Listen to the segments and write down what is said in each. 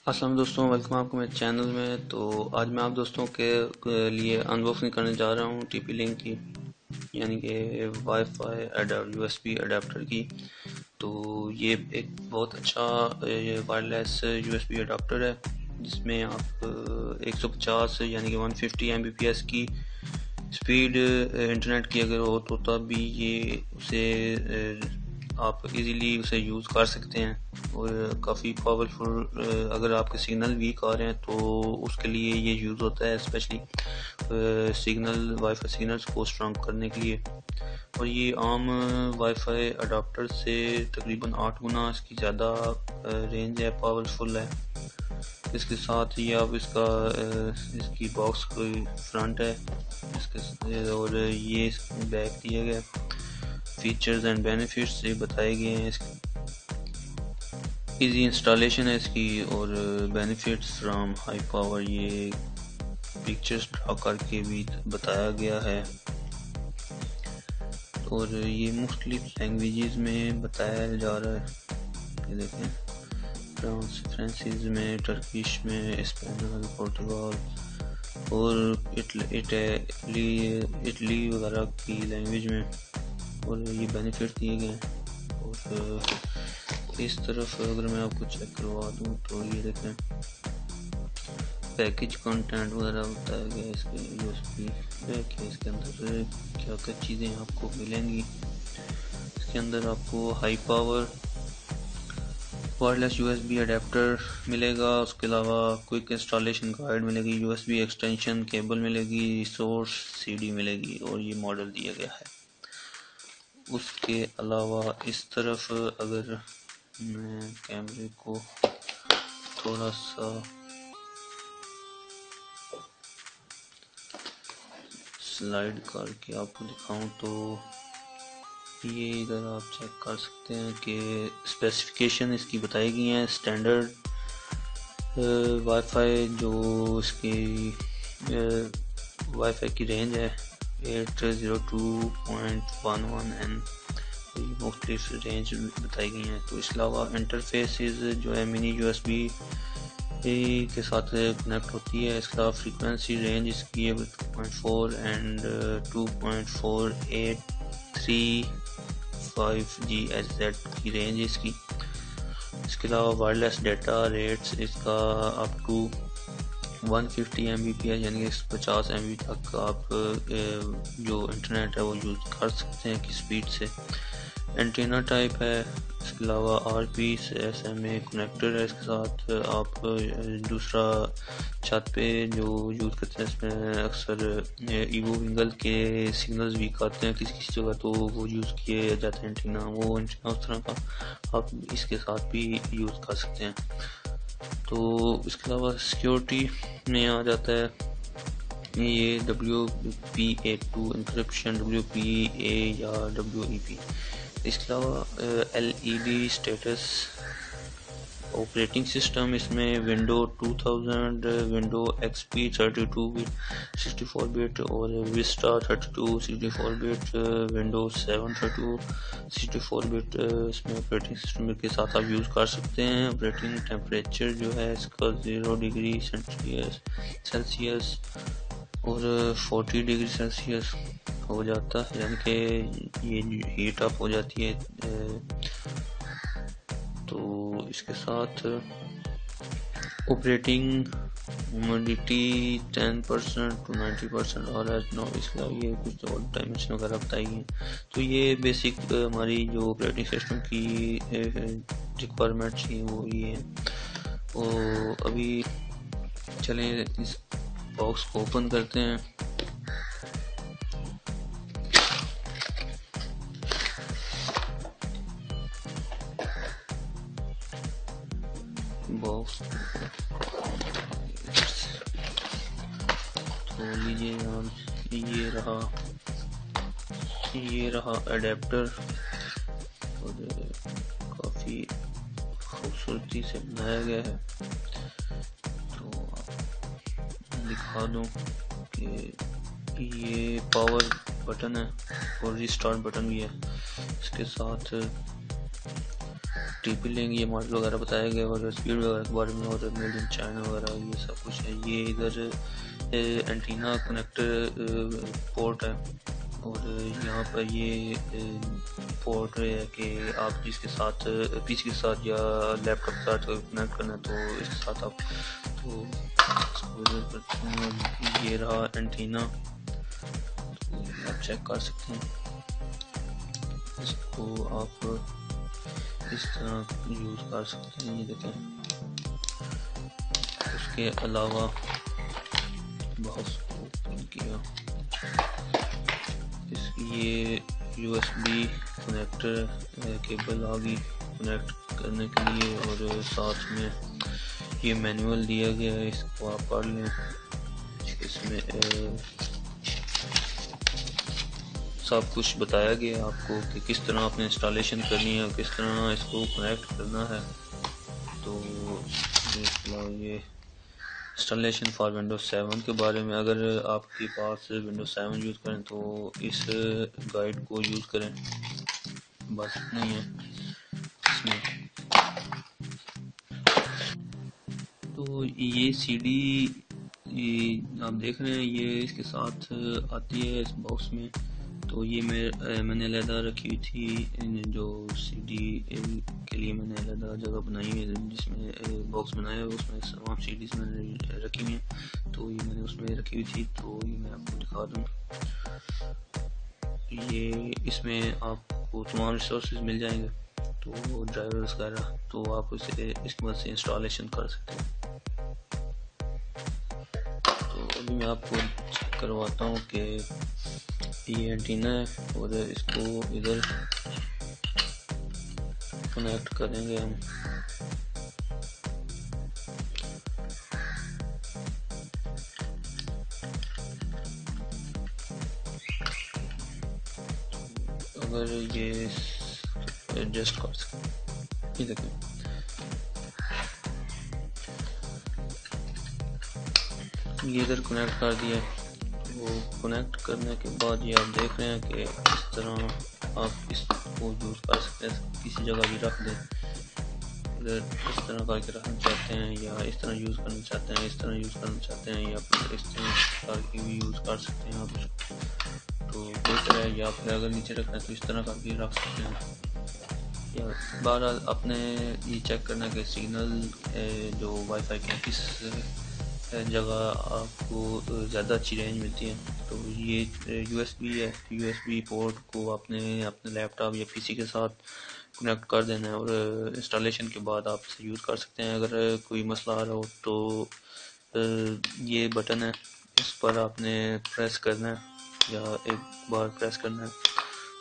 अस्सलाम दोस्तों, वेलकम आपको मेरे चैनल में। तो आज मैं आप दोस्तों के लिए अनबॉक्सिंग करने जा रहा हूँ टीपी लिंक की, यानी कि वाईफाई यूएसबी अडेप्टर की। तो ये एक बहुत अच्छा वायरलेस यूएसबी अडेप्टर है, जिसमें आप 150 यानी कि 150 Mbps की स्पीड इंटरनेट की अगर हो तो तब भी ये उसे आप इजीली उसे यूज़ कर सकते हैं। और काफ़ी पावरफुल, अगर आपके सिग्नल वीक आ रहे हैं तो उसके लिए ये यूज़ होता है, स्पेशली वाईफाई सिग्नल्स को स्ट्रॉन्ग करने के लिए। और ये आम वाईफाई अडाप्टर से तकरीबन 8 गुना इसकी ज़्यादा रेंज है, पावरफुल है। इसके साथ ही आप इसकी बॉक्स कोई फ्रंट है और ये बैक दिया गया। फीचर्स एंड बेनिफिट्स ये बताए गए हैं। इजी इंस्टॉलेशन है इसकी, और बेनिफिट्स फ्रॉम हाई पावर ये पिक्चर्स ड्रा करके भी बताया गया है। और ये मुख्तलिफ लैंग्वेजेस में बताया जा रहा है। ये देखें, फ्रांसीसी में, टर्किश में, स्पेनिश, पुर्तगाल और इटली वगैरह की लैंग्वेज में। और ये बेनिफिट दिए गए हैं। और इस तरफ अगर मैं आपको चेक करवा दूँ तो ये देखें, पैकेज कंटेंट वगैरह बताया गया इसके यूएसबी पैक है। इसके अंदर क्या क्या चीज़ें आपको मिलेंगी। इसके अंदर आपको high power wireless USB adapter मिलेगा, उसके अलावा क्विक इंस्टॉलेशन गाइड मिलेगी, यूएसबी एक्सटेंशन केबल मिलेगी, सोर्स सीडी मिलेगी, और ये मॉडल दिया गया है। उसके अलावा इस तरफ अगर मैं कैमरे को थोड़ा सा स्लाइड करके आपको दिखाऊं तो ये इधर आप चेक कर सकते हैं कि स्पेसिफिकेशन इसकी बताई गई हैं। स्टैंडर्ड वाईफाई जो इसकी वाईफाई की रेंज है 802.11n, मुख्तलिफ रेंज बताई गई हैं। तो इसके अलावा इंटरफेसेस जो है मिनी यूएसबी के साथ कनेक्ट होती है। इसके अलावा फ्रीक्वेंसी रेंज इसकी है 2.4 एंड 2.483 GHz की रेंज इसकी। इसके अलावा वायरलेस डाटा रेट्स इसका अप टू 150 Mbps यानी कि 50 MB तक आप जो इंटरनेट है वो यूज़ कर सकते हैं की स्पीड से। एंटीना टाइप है। इसके अलावा RP/SMA कनेक्टर है। इसके साथ आप दूसरा छत पे जो यूज़ करते हैं, इसमें अक्सर ईवो विंगल के सिग्नल्स भी आते हैं किसी किसी जगह, तो वो यूज़ किए जाते हैं एंटीना, वो एंटीना उस तरह का आप इसके साथ भी यूज़ कर सकते हैं। तो इसके अलावा सिक्योरिटी में आ जाता है ये WPA2 इंक्रिप्शन, WPA या WEP। इसके अलावा LED स्टेटस ऑपरेटिंग सिस्टम इसमें window 2000, window XP 32 bit 64 bit और विस्टा 32 64 बिट, विंडो 7 32 64 बिट इसमें ऑपरेटिंग सिस्टम के साथ आप यूज़ कर सकते हैं। ऑपरेटिंग टेम्परेचर जो है इसका 0 डिग्री सेल्सियस और 40 डिग्री सेल्सियस हो जाता है, यानी कि ये हीट अप हो जाती है। तो इसके साथ ऑपरेटिंग ह्यूमिडिटी 10% to 90% और इसके अलावा ये कुछ और डायमेंशन वगैरह बताई हैं। तो ये बेसिक हमारी जो ऑपरेटिंग सिस्टम की रिक्वायरमेंट थी वो ये है। और अभी चलें इस बॉक्स को ओपन करते हैं। बॉक्स तो लीजिए आप, ये रहा अडेप्टर, और काफ़ी खूबसूरती से बनाया गया है। तो दिखा दूं कि ये पावर बटन है और रिस्टार्ट बटन भी है। इसके साथ TP लिंक, ये मॉडल वगैरह बताया गया और स्पीड वगैरह के बारे में और मेड इन चाइना वगैरह ये सब कुछ है। ये इधर एंटीना कनेक्टर पोर्ट है और यहाँ पर ये पोर्ट है कि आप जिसके साथ पीसी के साथ या लैपटॉप के साथ कनेक्ट करना है तो इसके साथ आप तो ये रहा एंटीना, तो आप चेक कर सकते हैं। इसको आप इस तरह यूज़ कर सकते हैं, ये देखें। उसके अलावा बहुत किया ये USB कनेक्टर केबल आ गई कनेक्ट करने के लिए और साथ में ये मैनुअल दिया गया है, इसको आप पढ़ लें। इसमें सब कुछ बताया गया है आपको कि किस तरह आपने इंस्टॉलेशन करनी है और किस तरह इसको कनेक्ट करना है। तो ये इंस्टॉलेशन फॉर विंडोज 7 के बारे में, अगर आपके पास विंडोज 7 यूज़ करें तो इस गाइड को यूज़ करें, बस इतना ही है इसमें। तो ये CD आप देख रहे हैं, ये इसके साथ आती है इस बॉक्स में। तो ये मैंने अलहदा रखी हुई थी, जो CD के लिए मैंने अलहदा जगह बनाई हुई है जिसमें बॉक्स बनाया है, उसमें तमाम CDs मैंने रखी हुई हैं। तो ये मैंने उसमें रखी हुई थी, तो ये मैं आपको दिखा दूँ। ये इसमें आपको तमाम रिसोर्सेज मिल जाएंगे, तो ड्राइवर्स वगैरह, तो आप इसे इसकी मदद से इंस्टॉलेशन कर सकते हैं। तो अभी मैं आपको चेक करवाता हूँ कि ये एंटीना है और इसको इधर कनेक्ट करेंगे हम। अगर ये एडजस्ट कर सकते, ये देखें ये इधर कनेक्ट कर दिया। वो कनेक्ट करने के बाद ये आप देख रहे हैं कि इस तरह आप इसको यूज़ कर सकते हैं, किसी जगह भी रख दें। अगर इस तरह करके रखना चाहते हैं या इस तरह यूज़ करना चाहते हैं, इस तरह यूज़ करना चाहते हैं, या फिर इस तरह करके भी यूज़ कर सकते हैं आप इसको, तो बेहतर है। या फिर अगर नीचे रखना है तो इस तरह करके रख सकते हैं। या बहरहाल अपने ये चेक करना कि सिग्नल जो वाईफाई के किस जगह आपको ज़्यादा अच्छी रेंज मिलती है। तो ये USB है, USB पोर्ट को आपने अपने लैपटॉप या PC के साथ कनेक्ट कर देना है और इंस्टॉलेशन के बाद आप इसे यूज़ कर सकते हैं। अगर कोई मसला आ रहा हो तो ये बटन है, इस पर आपने प्रेस करना है या एक बार प्रेस करना है,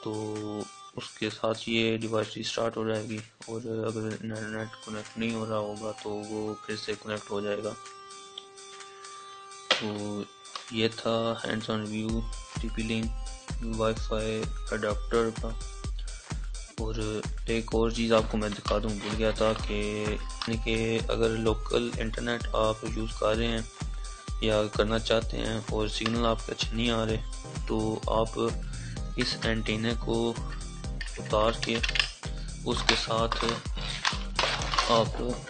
तो उसके साथ ये डिवाइस रिस्टार्ट हो जाएगी और अगर इंटरनेट कनेक्ट नहीं हो रहा होगा तो वो फिर से कनेक्ट हो जाएगा। तो ये था hands on review TP link wifi adapter का। और एक और चीज़ आपको मैं दिखा दूँ, भूल गया था कि अगर लोकल इंटरनेट आप यूज़ कर रहे हैं या करना चाहते हैं और सिग्नल आपके अच्छे नहीं आ रहे, तो आप इस एंटीना को उतार के उसके साथ आप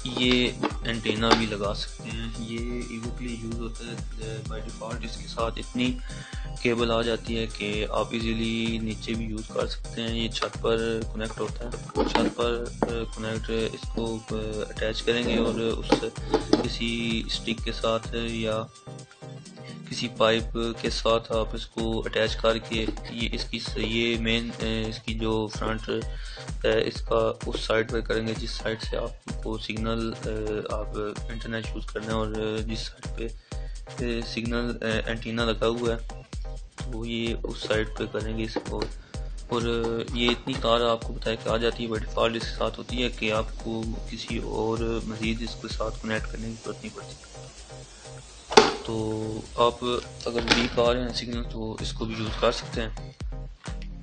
ये एंटीना भी लगा सकते हैं। ये इजीली यूज़ होता है बाय डिफ़ॉल्ट। इसके साथ इतनी केबल आ जाती है कि आप इजीली नीचे भी यूज़ कर सकते हैं। ये छत पर कनेक्ट होता है, छत पर कनेक्ट इसको अटैच करेंगे और उस किसी स्टिक के साथ या किसी पाइप के साथ आप इसको अटैच करके ये मेन इसकी जो फ्रंट इसका उस साइड पर करेंगे जिस साइड से आपको सिग्नल आप इंटरनेट यूज़ करना है और जिस साइड पे सिग्नल एंटीना लगा हुआ है तो ये उस साइड पे करेंगे इसको। और ये इतनी तार आपको बताया कि आ जाती है, बाय डिफ़ॉल्ट इसके साथ होती है कि आपको किसी और मज़ीद इसके साथ कनेक्ट करने की ज़रूरत नहीं पड़ती। तो आप अगर वीक आ रहे हैं सिग्नल तो इसको भी यूज़ कर सकते हैं।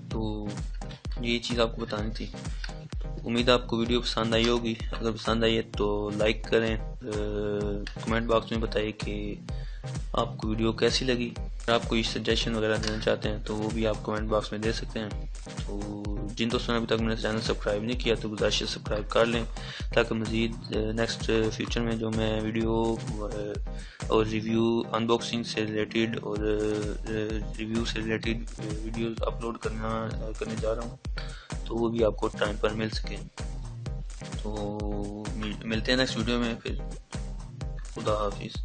तो ये चीज़ आपको बतानी थी। उम्मीद है आपको वीडियो पसंद आई होगी। अगर पसंद आई है तो लाइक करें, कमेंट बॉक्स में बताइए कि आपको वीडियो कैसी लगी। अगर आप कोई सजेशन वगैरह देना चाहते हैं तो वो भी आप कमेंट बॉक्स में दे सकते हैं। तो जिन दोस्तों ने अभी तक मेरा चैनल सब्सक्राइब नहीं किया तो गुजारिश है सब्सक्राइब कर लें, ताकि मज़ीद नेक्स्ट फ्यूचर में जो मैं वीडियो और रिव्यू अनबॉक्सिंग से रिलेटेड और रिव्यू से रिलेटेड वीडियोस अपलोड करने जा रहा हूँ तो वो भी आपको टाइम पर मिल सके। तो मिलते हैं नेक्स्ट वीडियो में फिर। खुदा हाफिज़।